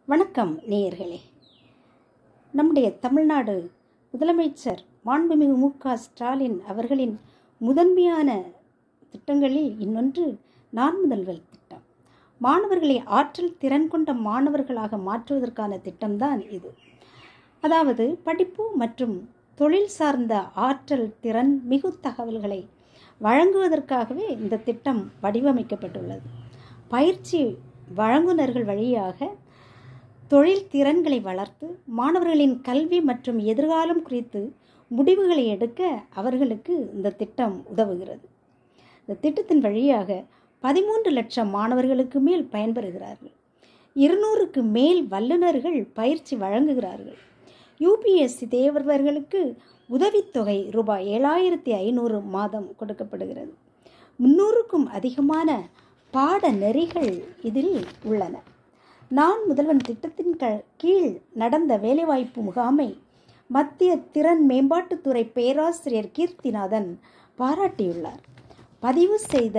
வணக்கம் நேயர்களே. நம்முடைய தமிழ்நாடு முதலமைச்சர் மாண்புமிகு மு.க.ஸ்டாலின் அவர்களின் முதன்மையான திட்டங்களில் இன்னொன்று நான் முதல்வர் திட்டம். மாணவர்களை ஆற்றல் திறன் கொண்ட மாணவர்களாக மாற்றுவதற்கான திட்டம்தான் இது. அதாவது படிப்பு மற்றும் தொழில் சார்ந்த ஆற்றல் திறன் மிகு தகவல்களை வழங்குவதற்காகவே இந்த திட்டம் வடிவமைக்கப்பட்டுள்ளது. பயிற்சி வழங்குனர்கள் வழியாக தொழில் திறன்களை வளர்த்து மாணவர்களின் கல்வி மற்றும் எதிர்காலம் குறித்து முடிவுகளை எடுக்க அவர்களுக்கு இந்த திட்டம் உதவுகிறது. இந்த திட்டத்தின் வழியாக 13 லட்சம் மாணவர்களுக்கு மேல் பயன்பெறுகிறார்கள். 200க்கு மேல் வல்லுநர்கள் பயிற்சி வழங்குகிறார்கள். UPSC தேர்வர்களுக்கு உதவித்தொகை ரூபாய் 7500 மாதம் கொடுக்கப்படுகிறது. 300க்கும் அதிகமான பாடநெறிகள் இதில் உள்ளன. நான் முதல்வன் திட்டத்தின் கீழ் நடந்த வேலைவாய்ப்பு முகாமை மத்திய திறன் மேம்பாட்டுத்துறை பேராசிரியர் கீர்த்திநாதன் பாராட்டியுள்ளார். பதிவு செய்த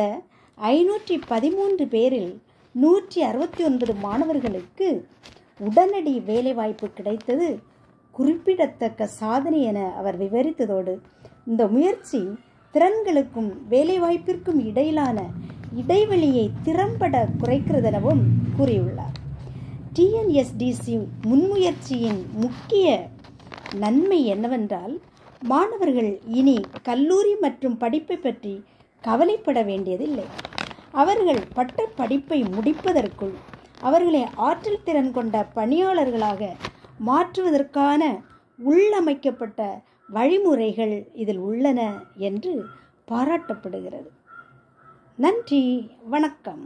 513 பேரில் 169 மாணவர்களுக்கு உடனடி வேலைவாய்ப்பு கிடைத்தது குறிப்பிடத்தக்க சாதனை என அவர் விவரித்ததோடு, இந்த முயற்சி திறன்களுக்கும் வேலைவாய்ப்பிற்கும் இடையிலான இடைவெளியை திறம்பட குறைக்கிறதெனவும் கூறியுள்ளார். TNSDC முன்முயற்சியின் முக்கிய நன்மை என்னவென்றால், மாணவர்கள் இனி கல்லூரி மற்றும் படிப்பை பற்றி கவலைப்பட வேண்டியதில்லை. அவர்கள் பட்ட படிப்பை முடிப்பதற்குள் அவர்களை ஆற்றல் திறன் கொண்ட பணியாளர்களாக மாற்றுவதற்கான உள்ளமைக்கப்பட்ட வழிமுறைகள் இதில் உள்ளன என்று பாராட்டப்படுகிறது. நன்றி, வணக்கம்.